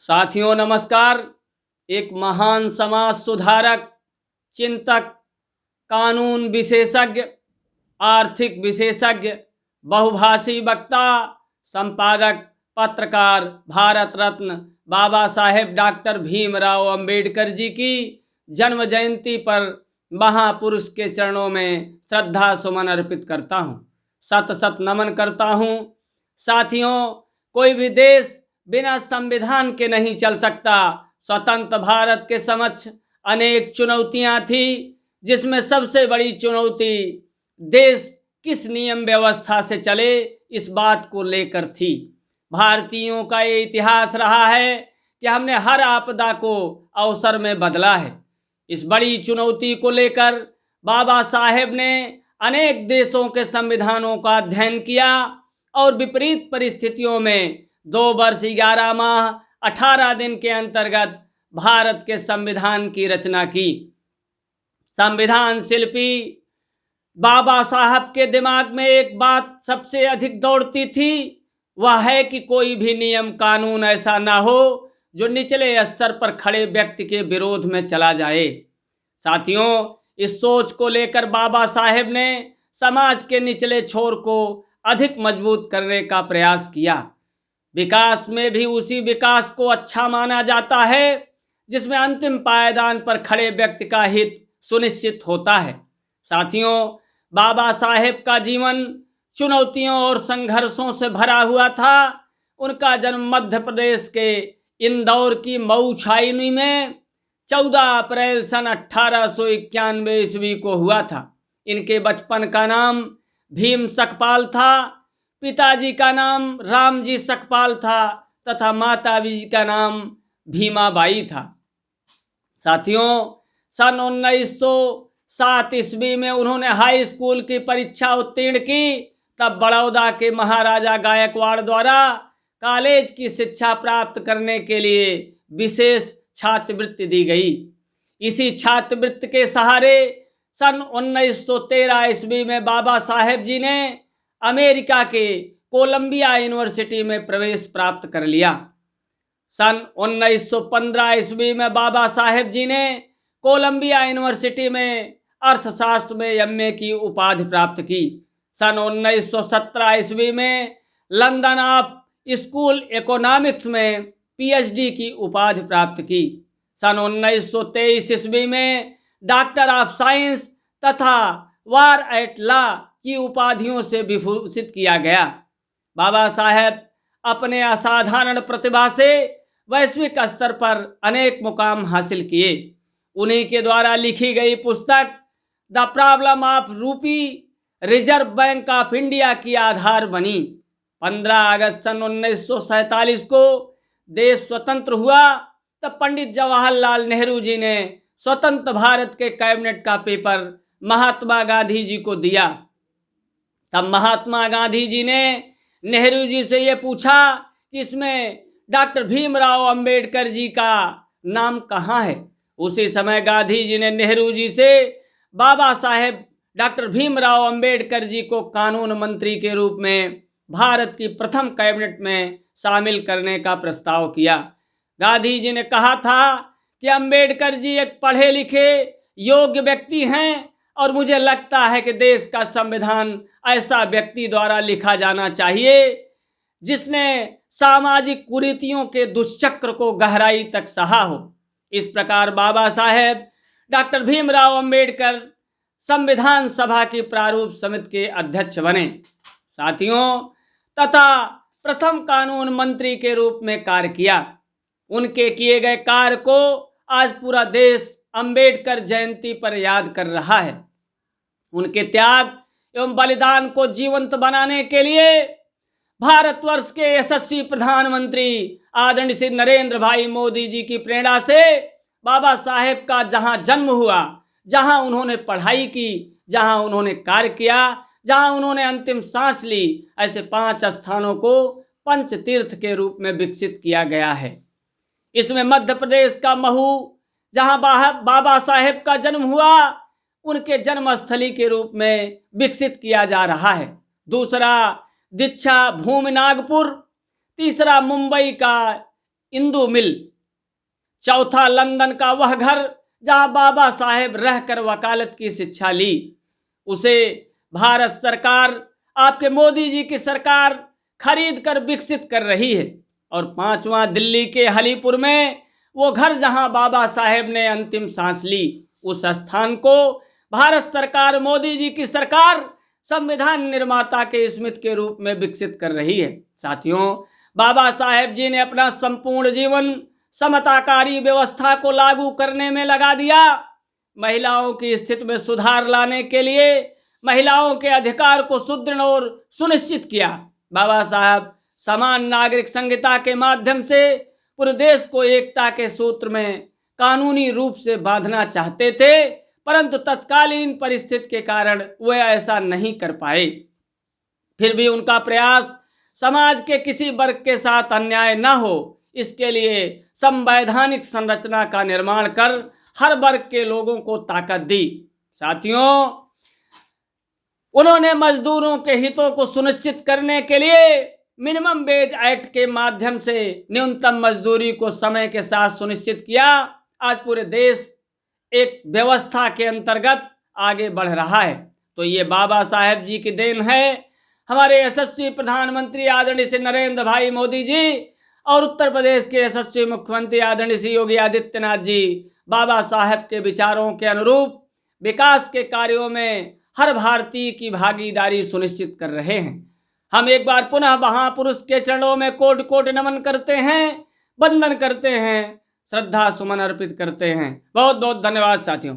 साथियों नमस्कार। एक महान समाज सुधारक, चिंतक, कानून विशेषज्ञ, आर्थिक विशेषज्ञ, बहुभाषी वक्ता, संपादक, पत्रकार, भारत रत्न बाबा साहेब डॉक्टर भीमराव अंबेडकर जी की जन्म जयंती पर महापुरुष के चरणों में श्रद्धा सुमन अर्पित करता हूँ। सत सत नमन करता हूँ। साथियों, कोई भी देश बिना संविधान के नहीं चल सकता। स्वतंत्र भारत के समक्ष अनेक चुनौतियां थी, जिसमें सबसे बड़ी चुनौती देश किस नियम व्यवस्था से चले, इस बात को लेकर थी। भारतीयों का ये इतिहास रहा है कि हमने हर आपदा को अवसर में बदला है। इस बड़ी चुनौती को लेकर बाबा साहेब ने अनेक देशों के संविधानों का अध्ययन किया और विपरीत परिस्थितियों में 2 वर्ष 11 माह 18 दिन के अंतर्गत भारत के संविधान की रचना की। संविधान शिल्पी बाबा साहब के दिमाग में एक बात सबसे अधिक दौड़ती थी, वह है कि कोई भी नियम कानून ऐसा ना हो जो निचले स्तर पर खड़े व्यक्ति के विरोध में चला जाए। साथियों, इस सोच को लेकर बाबा साहेब ने समाज के निचले छोर को अधिक मजबूत करने का प्रयास किया। विकास में भी उसी विकास को अच्छा माना जाता है जिसमें अंतिम पायदान पर खड़े व्यक्ति का हित सुनिश्चित होता है। साथियों, बाबा साहेब का जीवन चुनौतियों और संघर्षों से भरा हुआ था। उनका जन्म मध्य प्रदेश के इंदौर की मऊ छावनी में 14 अप्रैल सन 1891 ईस्वी को हुआ था। इनके बचपन का नाम भीम सकपाल था, पिताजी का नाम रामजी सकपाल था तथा माताजी का नाम भीमाबाई था। साथियों, सन 1907 ईस्वी में उन्होंने हाई स्कूल की परीक्षा उत्तीर्ण की। तब बड़ौदा के महाराजा गायकवाड़ द्वारा कॉलेज की शिक्षा प्राप्त करने के लिए विशेष छात्रवृत्ति दी गई। इसी छात्रवृत्ति के सहारे सन 1913 ईस्वी में बाबा साहेब जी ने अमेरिका के कोलंबिया यूनिवर्सिटी में प्रवेश प्राप्त कर लिया। सन 1915 ईस्वी में बाबा साहेब जी ने कोलंबिया यूनिवर्सिटी में अर्थशास्त्र में एमए की उपाधि प्राप्त की। सन 1917 ईस्वी में लंदन ऑफ स्कूल इकोनॉमिक्स में पीएचडी की उपाधि प्राप्त की। सन 1923 ईस्वी में डॉक्टर ऑफ साइंस तथा वार एट लॉ की उपाधियों से विभूषित किया गया। बाबा साहेब अपने असाधारण प्रतिभा से वैश्विक स्तर पर अनेक मुकाम हासिल किए। उन्हीं के द्वारा लिखी गई पुस्तक द प्रॉब्लम ऑफ रूपी रिजर्व बैंक ऑफ इंडिया की आधार बनी। 15 अगस्त सन 1947 को देश स्वतंत्र हुआ। तब पंडित जवाहरलाल नेहरू जी ने स्वतंत्र भारत के कैबिनेट का पेपर महात्मा गांधी जी को दिया। तब महात्मा गांधी जी ने नेहरू जी से ये पूछा कि इसमें डॉक्टर भीमराव अंबेडकर जी का नाम कहाँ है। उसी समय गांधी जी ने नेहरू जी से बाबा साहेब डॉक्टर भीमराव अंबेडकर जी को कानून मंत्री के रूप में भारत की प्रथम कैबिनेट में शामिल करने का प्रस्ताव किया। गांधी जी ने कहा था कि अंबेडकर जी एक पढ़े लिखे योग्य व्यक्ति हैं और मुझे लगता है कि देश का संविधान ऐसा व्यक्ति द्वारा लिखा जाना चाहिए जिसने सामाजिक कुरीतियों के दुष्चक्र को गहराई तक सहा हो। इस प्रकार बाबा साहेब डॉक्टर भीमराव अंबेडकर संविधान सभा की प्रारूप समिति के अध्यक्ष बने। साथियों, तथा प्रथम कानून मंत्री के रूप में कार्य किया। उनके किए गए कार्य को आज पूरा देश अंबेडकर जयंती पर याद कर रहा है। उनके त्याग एवं बलिदान को जीवंत बनाने के लिए भारतवर्ष के यशस्वी प्रधानमंत्री आदरणीय श्री नरेंद्र भाई मोदी जी की प्रेरणा से बाबा साहेब का जहां जन्म हुआ, जहां उन्होंने पढ़ाई की, जहां उन्होंने कार्य किया, जहां उन्होंने अंतिम सांस ली, ऐसे 5 स्थानों को पंच तीर्थ के रूप में विकसित किया गया है। इसमें मध्य प्रदेश का महू, जहां बाबा साहेब का जन्म हुआ, उनके जन्मस्थली के रूप में विकसित किया जा रहा है। दूसरा दीक्षा भूमि नागपुर, तीसरा मुंबई का इंदू मिल, चौथा लंदन का वह घर जहां बाबा साहेब रहकर वकालत की शिक्षा ली, उसे भारत सरकार, आपके मोदी जी की सरकार खरीद कर विकसित कर रही है। और पांचवा दिल्ली के हलीपुर में वो घर जहां बाबा साहेब ने अंतिम सांस ली, उस स्थान को भारत सरकार, मोदी जी की सरकार संविधान निर्माता के स्मृति के रूप में विकसित कर रही है। साथियों, बाबा साहेब जी ने अपना संपूर्ण जीवन समताकारी व्यवस्था को लागू करने में लगा दिया। महिलाओं की स्थिति में सुधार लाने के लिए महिलाओं के अधिकार को सुदृढ़ और सुनिश्चित किया। बाबा साहब समान नागरिक संहिता के माध्यम से पूरे देश को एकता के सूत्र में कानूनी रूप से बांधना चाहते थे, परंतु तत्कालीन परिस्थिति के कारण वे ऐसा नहीं कर पाए। फिर भी उनका प्रयास समाज के किसी वर्ग के साथ अन्याय न हो, इसके लिए संवैधानिक संरचना का निर्माण कर हर वर्ग के लोगों को ताकत दी। साथियों, उन्होंने मजदूरों के हितों को सुनिश्चित करने के लिए मिनिमम वेज एक्ट के माध्यम से न्यूनतम मजदूरी को समय के साथ सुनिश्चित किया। आज पूरे देश एक व्यवस्था के अंतर्गत आगे बढ़ रहा है। तो ये बाबा साहेब जी की देन है। हमारे यशस्वी प्रधानमंत्री आदरणीय श्री नरेंद्र भाई मोदी जी और उत्तर प्रदेश के यशस्वी मुख्यमंत्री आदरणीय श्री योगी आदित्यनाथ जी बाबा साहेब के विचारों के अनुरूप विकास के कार्यों में हर भारतीय की भागीदारी सुनिश्चित कर रहे हैं। हम एक बार पुनः महापुरुष के चरणों में कोटि कोटि नमन करते हैं, वंदन करते हैं, श्रद्धा सुमन अर्पित करते हैं। बहुत बहुत धन्यवाद साथियों।